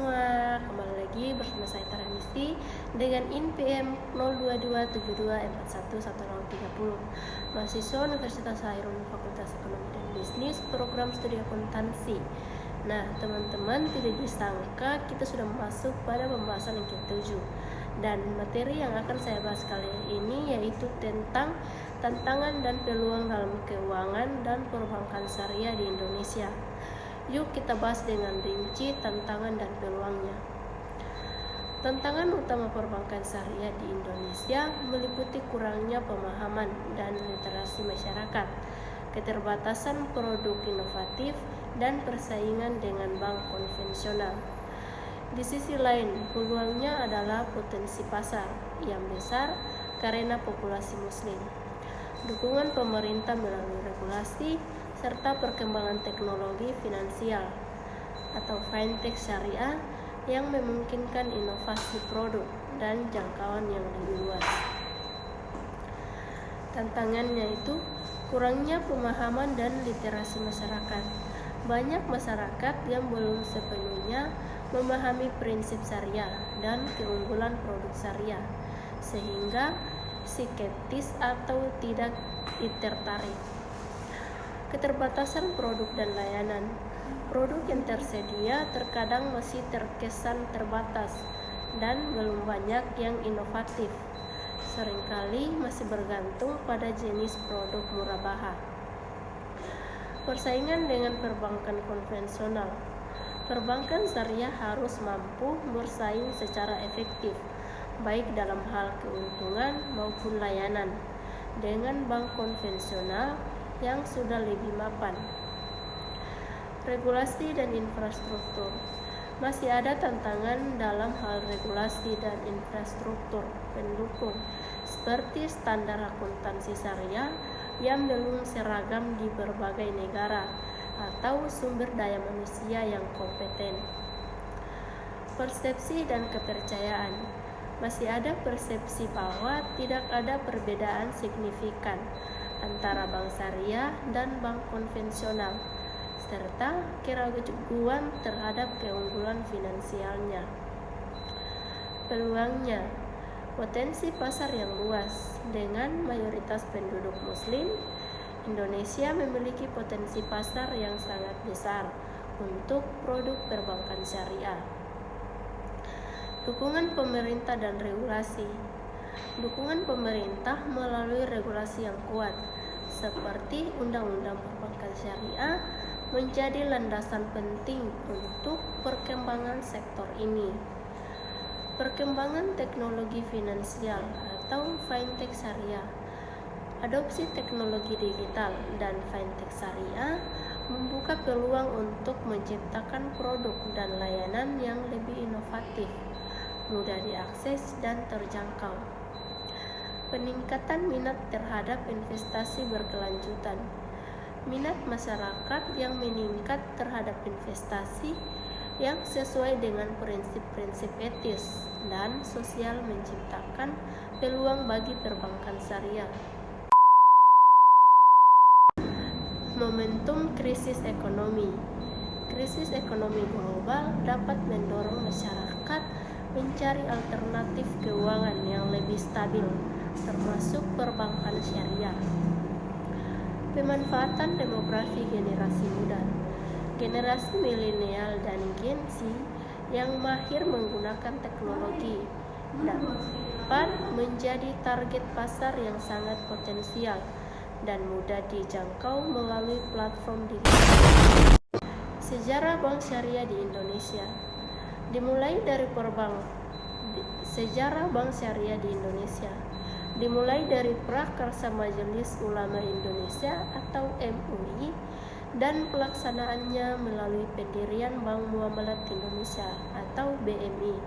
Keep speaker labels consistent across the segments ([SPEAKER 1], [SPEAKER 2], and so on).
[SPEAKER 1] semua, kembali lagi bersama saya Taramisti dengan INPM 02272411030, mahasiswa Universitas Hairun Fakultas Ekonomi dan Bisnis, program studi akuntansi. Nah teman-teman, tidak disangka kita sudah masuk pada pembahasan yang ke-7, dan materi yang akan saya bahas kali ini yaitu tentang tantangan dan peluang dalam keuangan dan perbankan syariah di Indonesia. Yuk kita bahas dengan rinci tantangan dan peluangnya. Tantangan utama perbankan syariah di Indonesia meliputi kurangnya pemahaman dan literasi masyarakat, keterbatasan produk inovatif, dan persaingan dengan bank konvensional. Di sisi lain, peluangnya adalah potensi pasar yang besar karena populasi muslim, dukungan pemerintah melalui regulasi, serta perkembangan teknologi finansial atau fintech syariah yang memungkinkan inovasi produk dan jangkauan yang lebih luas. Tantangannya itu kurangnya pemahaman dan literasi masyarakat. Banyak masyarakat yang belum sepenuhnya memahami prinsip syariah dan keunggulan produk syariah, sehingga skeptis atau tidak tertarik. Keterbatasan produk dan layanan. Produk yang tersedia terkadang masih terkesan terbatas dan belum banyak yang inovatif. Seringkali masih bergantung pada jenis produk murabaha. Persaingan dengan perbankan konvensional. Perbankan syariah harus mampu bersaing secara efektif, baik dalam hal keuntungan maupun layanan, dengan bank konvensional yang sudah lebih mapan. Regulasi dan infrastruktur. Masih ada tantangan dalam hal regulasi dan infrastruktur pendukung, seperti standar akuntansi syariah yang belum seragam di berbagai negara atau sumber daya manusia yang kompeten. Persepsi dan kepercayaan. Masih ada persepsi bahwa tidak ada perbedaan signifikan antara bank syariah dan bank konvensional, serta keraguan terhadap keunggulan finansialnya. Peluangnya. Potensi pasar yang luas. Dengan mayoritas penduduk muslim, Indonesia memiliki potensi pasar yang sangat besar untuk produk perbankan syariah. Dukungan pemerintah dan regulasi. Dukungan pemerintah melalui regulasi yang kuat, seperti Undang-Undang Perbankan Syariah, menjadi landasan penting untuk perkembangan sektor ini. Perkembangan teknologi finansial atau fintech syariah. Adopsi teknologi digital dan fintech syariah membuka peluang untuk menciptakan produk dan layanan yang lebih inovatif, mudah diakses dan terjangkau. Peningkatan minat terhadap investasi berkelanjutan. Minat masyarakat yang meningkat terhadap investasi yang sesuai dengan prinsip-prinsip etis dan sosial menciptakan peluang bagi perbankan syariah. Momentum krisis ekonomi. Krisis ekonomi global dapat mendorong masyarakat mencari alternatif keuangan yang lebih stabil, termasuk perbankan syariah. Pemanfaatan demografi generasi muda. Generasi milenial dan Gen Z yang mahir menggunakan teknologi dapat menjadi target pasar yang sangat potensial dan mudah dijangkau melalui platform digital. Sejarah bank syariah di Indonesia. Dimulai dari Sejarah bank syariah di Indonesia dimulai dari Prakarsa Majelis Ulama Indonesia atau MUI dan pelaksanaannya melalui pendirian Bank Muamalat Indonesia atau BMI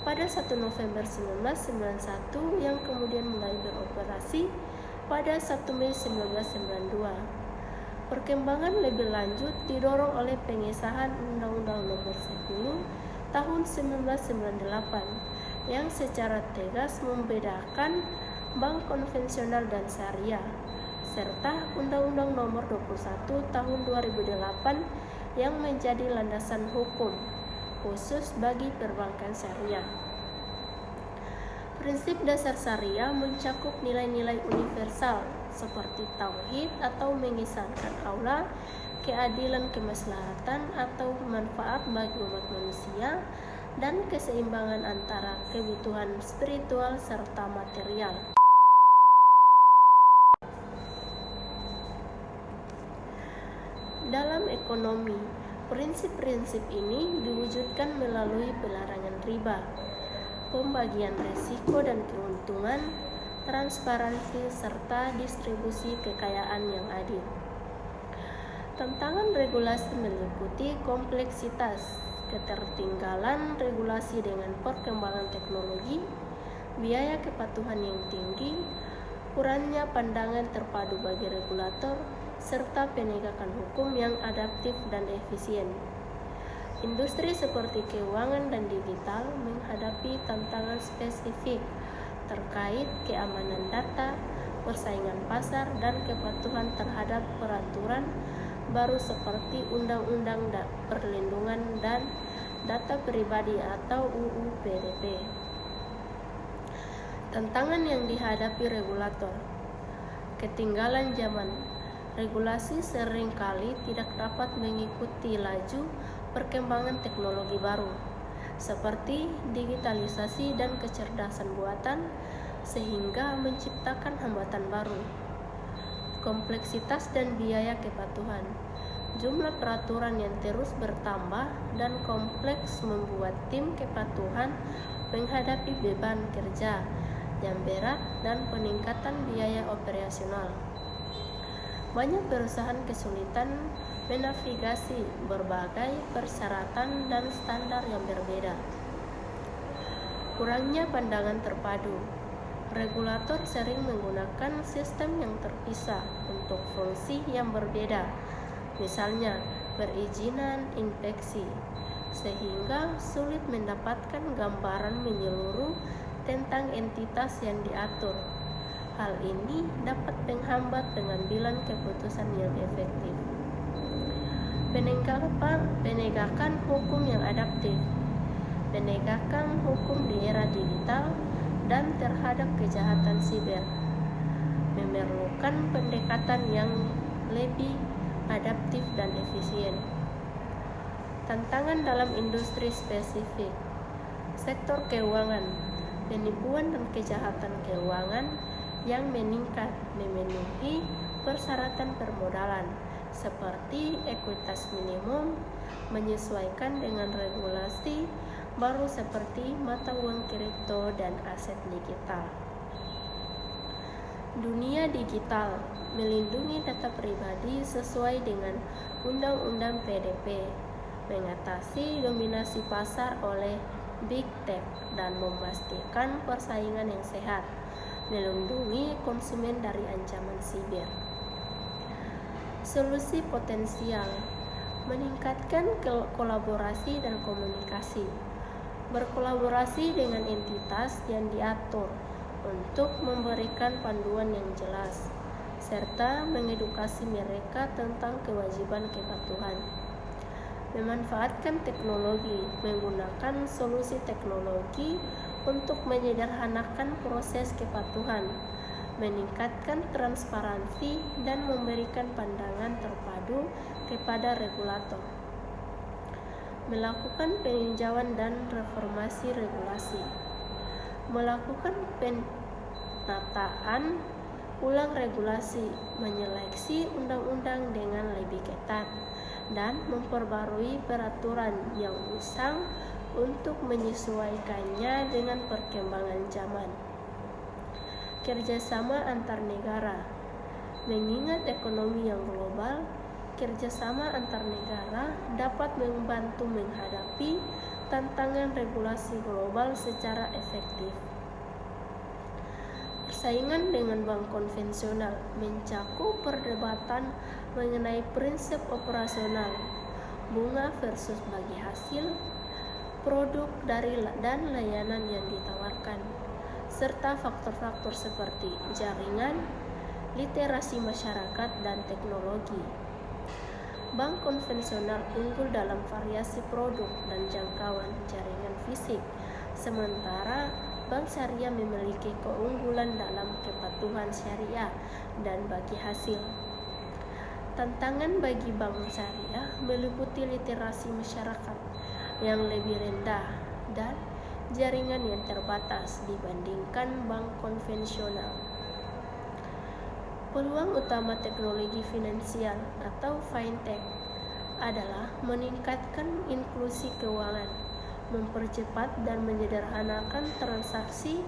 [SPEAKER 1] pada 1 November 1991 yang kemudian mulai beroperasi pada 1 Mei 1992. Perkembangan lebih lanjut didorong oleh pengesahan Undang-Undang Nomor 10 Tahun 1998 yang secara tegas membedakan bank konvensional dan syariah, serta Undang-Undang Nomor 21 Tahun 2008 yang menjadi landasan hukum khusus bagi perbankan syariah. Prinsip dasar syariah mencakup nilai-nilai universal seperti tauhid atau mengesahkan Allah, keadilan, kemaslahatan atau manfaat bagi umat manusia, dan keseimbangan antara kebutuhan spiritual serta material. Dalam ekonomi, prinsip-prinsip ini diwujudkan melalui pelarangan riba, pembagian risiko dan keuntungan, transparansi, serta distribusi kekayaan yang adil. Tantangan regulasi meliputi kompleksitas, ketertinggalan regulasi dengan perkembangan teknologi, biaya kepatuhan yang tinggi, kurangnya pandangan terpadu bagi regulator, serta penegakan hukum yang adaptif dan efisien. Industri seperti keuangan dan digital menghadapi tantangan spesifik terkait keamanan data, persaingan pasar, dan kepatuhan terhadap peraturan baru seperti Undang-Undang Perlindungan dan Data Pribadi atau UU PDP. Tantangan yang dihadapi regulator: ketinggalan zaman. Regulasi seringkali tidak dapat mengikuti laju perkembangan teknologi baru, seperti digitalisasi dan kecerdasan buatan, sehingga menciptakan hambatan baru. Kompleksitas dan biaya kepatuhan. Jumlah peraturan yang terus bertambah dan kompleks membuat tim kepatuhan menghadapi beban kerja yang berat dan peningkatan biaya operasional. Banyak perusahaan kesulitan menavigasi berbagai persyaratan dan standar yang berbeda. Kurangnya pandangan terpadu. Regulator sering menggunakan sistem yang terpisah untuk fungsi yang berbeda, misalnya perizinan, inspeksi, sehingga sulit mendapatkan gambaran menyeluruh tentang entitas yang diatur. Hal ini dapat menghambat pengambilan keputusan yang efektif. Penegakan hukum yang adaptif. Penegakan hukum di era digital dan terhadap kejahatan siber memerlukan pendekatan yang lebih adaptif dan efisien. Tantangan dalam industri spesifik. Sektor keuangan, penipuan dan kejahatan keuangan yang meningkat memenuhi persyaratan permodalan seperti ekuitas minimum, menyesuaikan dengan regulasi baru seperti mata uang kripto dan aset digital. Dunia digital melindungi data pribadi sesuai dengan Undang-Undang PDP, mengatasi dominasi pasar oleh Big Tech dan memastikan persaingan yang sehat, melindungi konsumen dari ancaman siber. Solusi potensial: meningkatkan kolaborasi dan komunikasi, berkolaborasi dengan entitas yang diatur untuk memberikan panduan yang jelas, serta mengedukasi mereka tentang kewajiban kepatuhan. Memanfaatkan teknologi, menggunakan solusi teknologi untuk menyederhanakan proses kepatuhan, meningkatkan transparansi, dan memberikan pandangan terpadu kepada regulator. Melakukan peninjauan dan reformasi regulasi, melakukan penataan ulang regulasi, menyeleksi undang-undang dengan lebih ketat, dan memperbarui peraturan yang usang untuk menyesuaikannya dengan perkembangan zaman. Kerjasama antar negara. Mengingat ekonomi yang global, kerjasama antar negara dapat membantu menghadapi tantangan regulasi global secara efektif. Persaingan dengan bank konvensional mencakup perdebatan mengenai prinsip operasional, bunga versus bagi hasil, produk dan layanan yang ditawarkan, serta faktor-faktor seperti jaringan, literasi masyarakat, dan teknologi. Bank konvensional unggul dalam variasi produk dan jangkauan jaringan fisik, sementara bank syariah memiliki keunggulan dalam kepatuhan syariah dan bagi hasil. Tantangan bagi bank syariah meliputi literasi masyarakat yang lebih rendah dan jaringan yang terbatas dibandingkan bank konvensional. Peluang utama teknologi finansial atau fintech adalah meningkatkan inklusi keuangan, mempercepat dan menyederhanakan transaksi,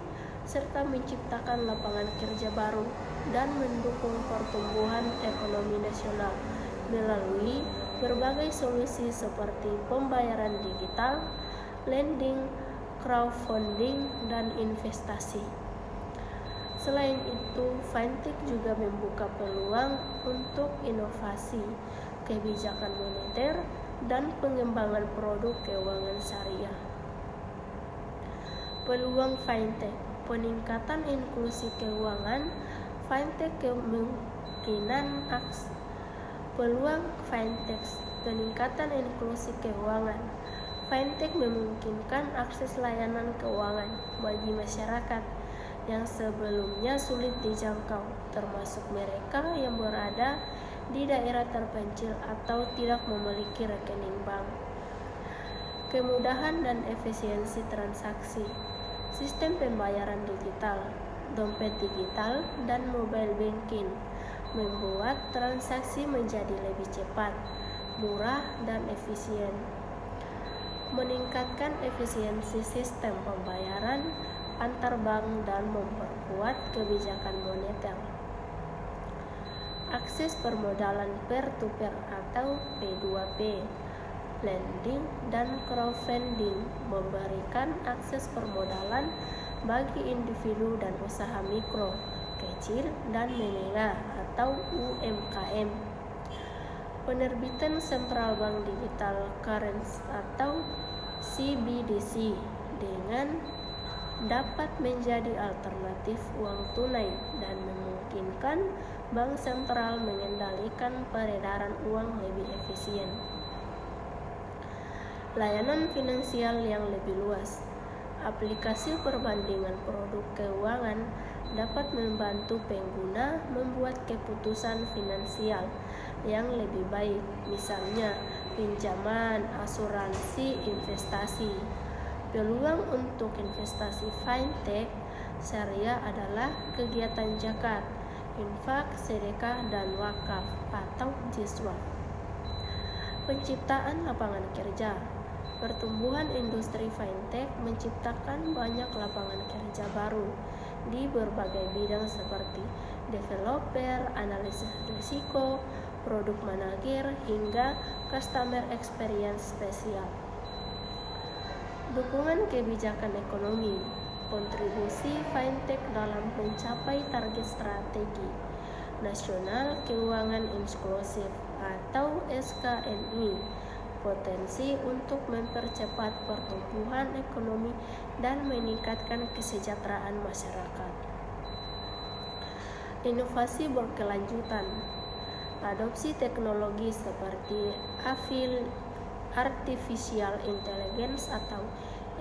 [SPEAKER 1] serta menciptakan lapangan kerja baru dan mendukung pertumbuhan ekonomi nasional melalui berbagai solusi seperti pembayaran digital, lending, crowdfunding, dan investasi. Selain itu, fintech juga membuka peluang untuk inovasi, kebijakan moneter, dan pengembangan produk keuangan syariah. Peluang fintech, peningkatan inklusi keuangan, fintech kemungkinan peluang fintech, peningkatan inklusi keuangan. Fintech memungkinkan akses layanan keuangan bagi masyarakat yang sebelumnya sulit dijangkau, termasuk mereka yang berada di daerah terpencil atau tidak memiliki rekening bank. Kemudahan dan efisiensi transaksi, sistem pembayaran digital, dompet digital, dan mobile banking membuat transaksi menjadi lebih cepat, murah, dan efisien. Meningkatkan efisiensi sistem pembayaran antar bank dan memperkuat kebijakan moneter. Akses permodalan peer-to-peer atau P2P, lending, dan crowdfunding memberikan akses permodalan bagi individu dan usaha mikro, kecil, dan menengah atau UMKM. Penerbitan Central Bank Digital Currency atau CBDC dengan dapat menjadi alternatif uang tunai dan memungkinkan bank sentral mengendalikan peredaran uang lebih efisien. Layanan finansial yang lebih luas, aplikasi perbandingan produk keuangan dapat membantu pengguna membuat keputusan finansial yang lebih baik, misalnya pinjaman, asuransi, investasi. Peluang untuk investasi fintech syariah adalah kegiatan zakat, infak, sedekah, dan wakaf atau jiswah. Penciptaan lapangan kerja. Pertumbuhan industri fintech menciptakan banyak lapangan kerja baru di berbagai bidang seperti developer, analisis risiko, produk manager, hingga customer experience spesial. Dukungan kebijakan ekonomi, kontribusi fintech dalam mencapai target strategi nasional keuangan inklusif atau SKNI, potensi untuk mempercepat pertumbuhan ekonomi dan meningkatkan kesejahteraan masyarakat. Inovasi berkelanjutan, adopsi teknologi seperti artificial intelligence atau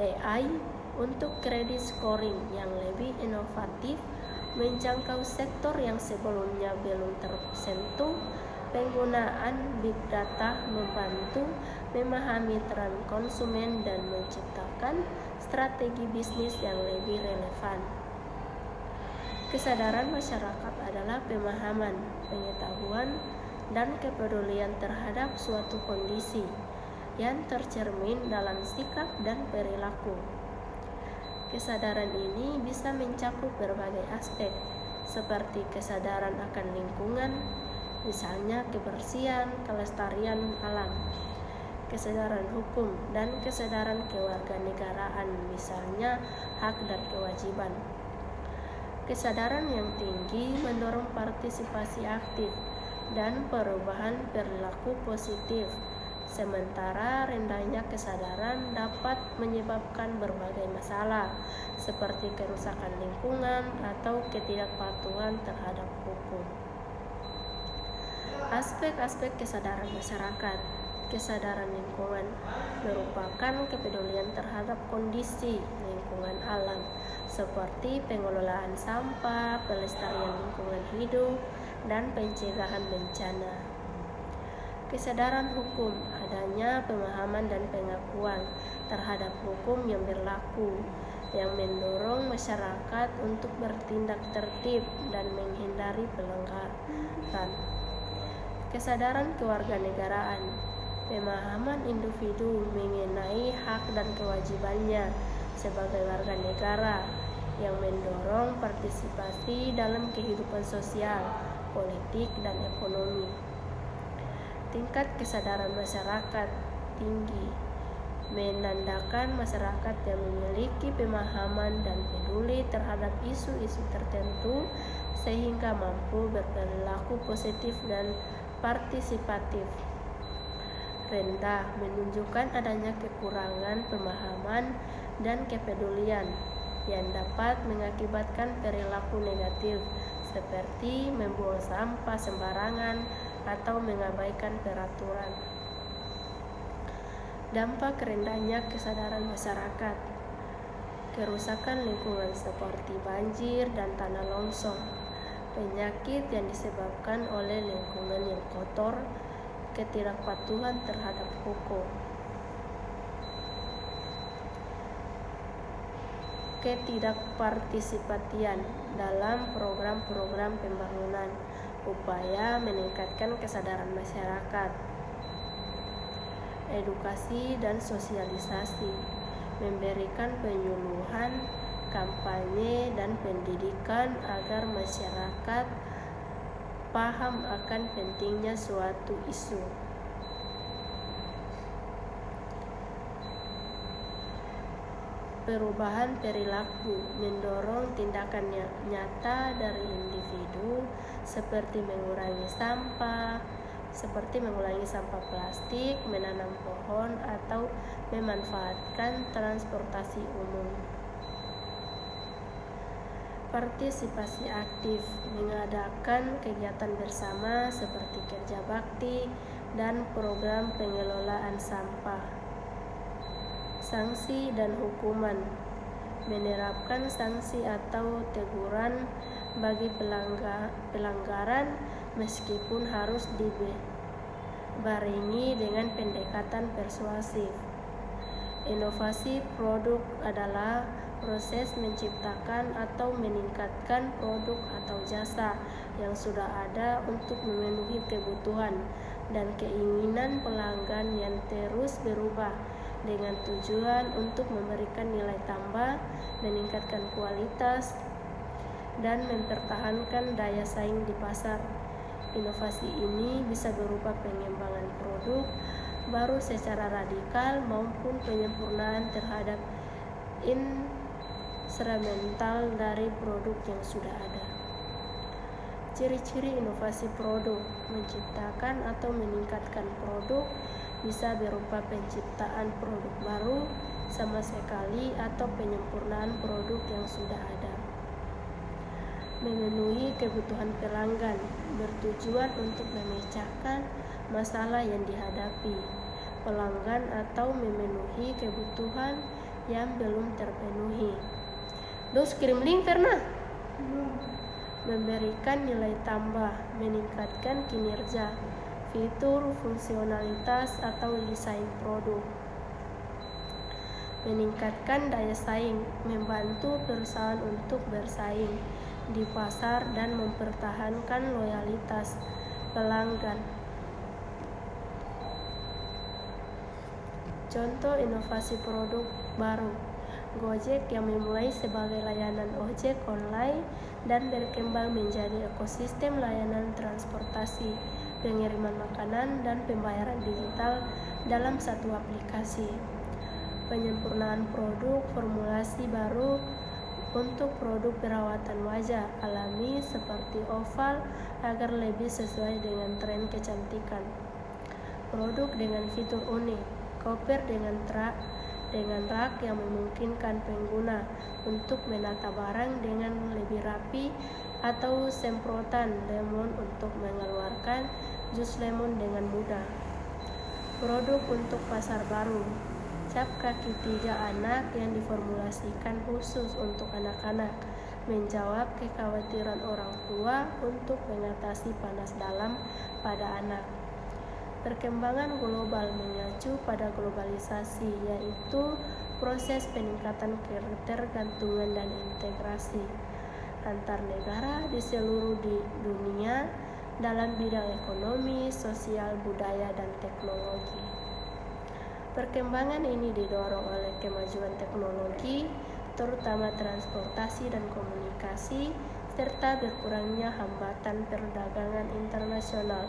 [SPEAKER 1] AI untuk kredit scoring yang lebih inovatif menjangkau sektor yang sebelumnya belum tersentuh. Penggunaan big data membantu memahami tren konsumen dan menciptakan strategi bisnis yang lebih relevan. Kesadaran masyarakat adalah pemahaman, pengetahuan, dan kepedulian terhadap suatu kondisi yang tercermin dalam sikap dan perilaku. Kesadaran ini bisa mencakup berbagai aspek, seperti kesadaran akan lingkungan, misalnya kebersihan, kelestarian alam, kesadaran hukum, dan kesadaran kewarganegaraan, misalnya hak dan kewajiban. Kesadaran yang tinggi mendorong partisipasi aktif dan perubahan perilaku positif, sementara rendahnya kesadaran dapat menyebabkan berbagai masalah seperti kerusakan lingkungan atau ketidakpatuhan terhadap hukum. Aspek-aspek kesadaran masyarakat. Kesadaran lingkungan merupakan kepedulian terhadap kondisi lingkungan alam seperti pengelolaan sampah, pelestarian lingkungan hidup, dan pencegahan bencana. Kesadaran hukum, adanya pemahaman dan pengakuan terhadap hukum yang berlaku yang mendorong masyarakat untuk bertindak tertib dan menghindari pelanggaran. Kesadaran kewarganegaraan, pemahaman individu mengenai hak dan kewajibannya sebagai warga negara yang mendorong partisipasi dalam kehidupan sosial, politik, dan ekonomi. Tingkat kesadaran masyarakat tinggi menandakan masyarakat yang memiliki pemahaman dan peduli terhadap isu-isu tertentu sehingga mampu berperilaku positif dan partisipatif. Rendah menunjukkan adanya kekurangan pemahaman dan kepedulian yang dapat mengakibatkan perilaku negatif seperti membuang sampah sembarangan atau mengabaikan peraturan. Dampak rendahnya kesadaran masyarakat, kerusakan lingkungan seperti banjir dan tanah longsor, penyakit yang disebabkan oleh lingkungan yang kotor, ketidakpatuhan terhadap hukum, ketidakpartisipatian dalam program-program pembangunan, upaya meningkatkan kesadaran masyarakat, edukasi dan sosialisasi, memberikan penyuluhan, kampanye, dan pendidikan agar masyarakat paham akan pentingnya suatu isu. Perubahan perilaku mendorong tindakan nyata dari individu seperti mengurangi sampah plastik, menanam pohon, atau memanfaatkan transportasi umum. Partisipasi aktif, mengadakan kegiatan bersama seperti kerja bakti dan program pengelolaan sampah. Sanksi dan hukuman, menerapkan sanksi atau teguran bagi pelanggaran meskipun harus dibarengi dengan pendekatan persuasif. Inovasi produk adalah proses menciptakan atau meningkatkan produk atau jasa yang sudah ada untuk memenuhi kebutuhan dan keinginan pelanggan yang terus berubah dengan tujuan untuk memberikan nilai tambah, meningkatkan kualitas, dan mempertahankan daya saing di pasar. Inovasi ini bisa berupa pengembangan produk baru secara radikal maupun penyempurnaan terhadap instrumental dari produk yang sudah ada. Ciri-ciri inovasi produk, menciptakan atau meningkatkan produk bisa berupa penciptaan produk baru sama sekali atau penyempurnaan produk yang sudah ada. Memenuhi kebutuhan pelanggan, bertujuan untuk memecahkan masalah yang dihadapi pelanggan atau memenuhi kebutuhan yang belum terpenuhi. Dos kirim link pernah? Memberikan nilai tambah, meningkatkan kinerja, fitur, fungsionalitas, atau desain produk. Meningkatkan daya saing, membantu perusahaan untuk bersaing di pasar dan mempertahankan loyalitas pelanggan. Contoh inovasi produk baru, Gojek yang memulai sebagai layanan ojek online dan berkembang menjadi ekosistem layanan transportasi, pengiriman makanan, dan pembayaran digital dalam satu aplikasi. Penyempurnaan produk, formulasi baru untuk produk perawatan wajah alami seperti oval agar lebih sesuai dengan tren kecantikan. Produk dengan fitur unik, koper dengan rak yang memungkinkan pengguna untuk menata barang dengan lebih rapi, atau semprotan lemon untuk mengeluarkan jus lemon dengan mudah. Produk untuk pasar baru, cap kaki 3 anak yang diformulasikan khusus untuk anak-anak, menjawab kekhawatiran orang tua untuk mengatasi panas dalam pada anak. Perkembangan global mengacu pada globalisasi, yaitu proses peningkatan ketergantungan dan integrasi antar negara di seluruh dunia dalam bidang ekonomi, sosial, budaya, dan teknologi. Perkembangan ini didorong oleh kemajuan teknologi, terutama transportasi dan komunikasi, serta berkurangnya hambatan perdagangan internasional.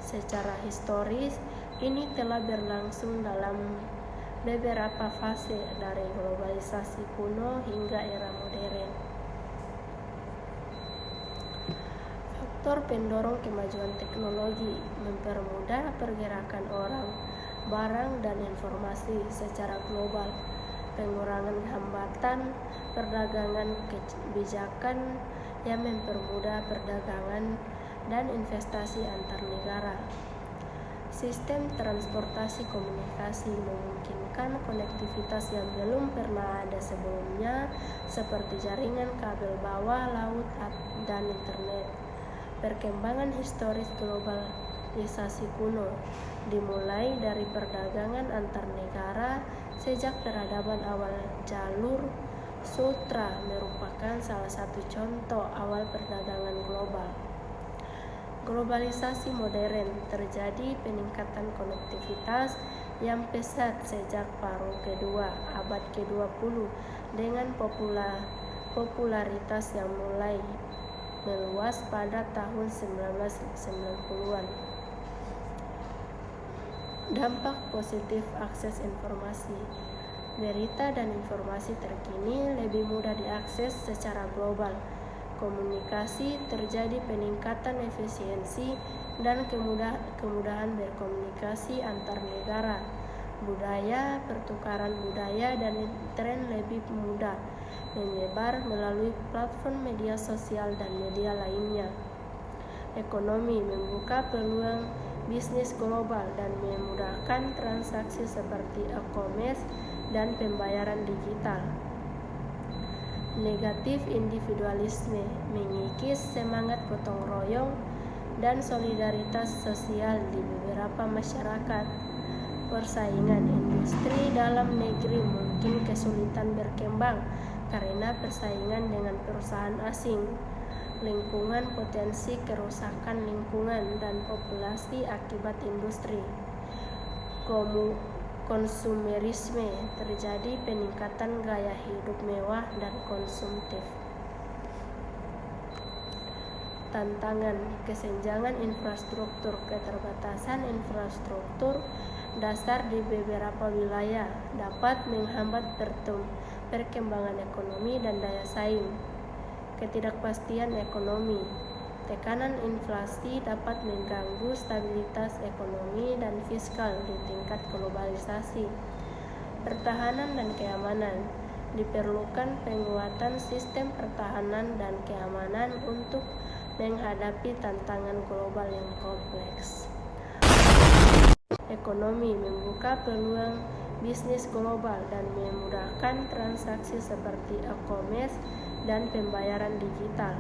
[SPEAKER 1] Secara historis, ini telah berlangsung dalam beberapa fase dari globalisasi kuno hingga era modern. Faktor pendorong kemajuan teknologi mempermudah pergerakan orang, barang, dan informasi secara global. Pengurangan hambatan perdagangan kebijakan yang mempermudah perdagangan dan investasi antar negara. Sistem transportasi komunikasi memungkinkan konektivitas yang belum pernah ada sebelumnya, seperti jaringan kabel bawah laut dan internet. Perkembangan historis globalisasi kuno dimulai dari perdagangan antar negara. Sejak peradaban awal, jalur sutra merupakan salah satu contoh awal perdagangan global. Globalisasi modern terjadi peningkatan konektivitas yang pesat sejak paruh kedua abad ke-20 dengan popularitas yang mulai meluas pada tahun 1990-an. Dampak positif akses informasi. Berita dan informasi terkini lebih mudah diakses secara global. Komunikasi terjadi peningkatan efisiensi dan kemudahan berkomunikasi antar negara. Budaya, pertukaran budaya, dan tren lebih mudah menyebar melalui platform media sosial dan media lainnya. Ekonomi membuka peluang bisnis global dan memudahkan transaksi seperti e-commerce dan pembayaran digital. Negatif individualisme mengikis semangat gotong royong dan solidaritas sosial di beberapa masyarakat. Persaingan industri dalam negeri mungkin kesulitan berkembang karena persaingan dengan perusahaan asing. Lingkungan potensi kerusakan lingkungan dan populasi akibat industri. Konsumerisme terjadi peningkatan gaya hidup mewah dan konsumtif. Tantangan kesenjangan infrastruktur. Keterbatasan infrastruktur dasar di beberapa wilayah dapat menghambat perkembangan ekonomi dan daya saing. Ketidakpastian ekonomi. Tekanan inflasi dapat mengganggu stabilitas ekonomi dan fiskal di tingkat globalisasi. Pertahanan dan keamanan. Diperlukan penguatan sistem pertahanan dan keamanan untuk menghadapi tantangan global yang kompleks. Ekonomi membuka peluang bisnis global dan memudahkan transaksi seperti e-commerce dan pembayaran digital.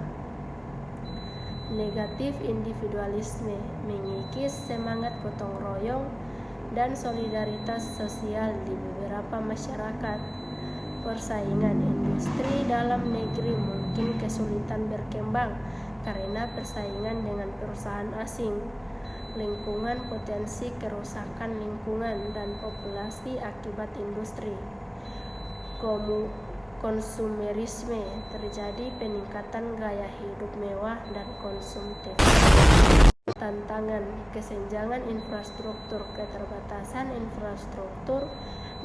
[SPEAKER 1] Negatif individualisme mengikis semangat gotong royong dan solidaritas sosial di beberapa masyarakat. Persaingan industri dalam negeri mungkin kesulitan berkembang karena persaingan dengan perusahaan asing. Lingkungan potensi kerusakan lingkungan dan populasi akibat industri. Konsumerisme terjadi peningkatan gaya hidup mewah dan konsumtif. Tantangan kesenjangan infrastruktur. Keterbatasan infrastruktur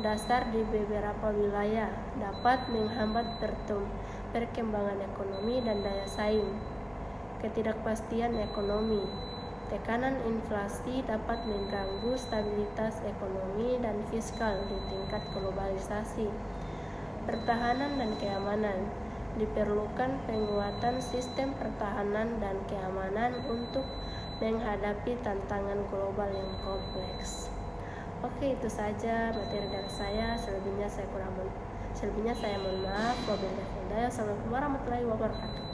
[SPEAKER 1] dasar di beberapa wilayah dapat menghambat perkembangan ekonomi dan daya saing. Ketidakpastian ekonomi. Tekanan inflasi dapat mengganggu stabilitas ekonomi dan fiskal di tingkat globalisasi. Pertahanan dan keamanan. Diperlukan penguatan sistem pertahanan dan keamanan untuk menghadapi tantangan global yang kompleks. Oke, itu saja materi dari saya. Selebihnya saya mohon maaf. Wabillahi taufiq. Assalamualaikum warahmatullahi wabarakatuh.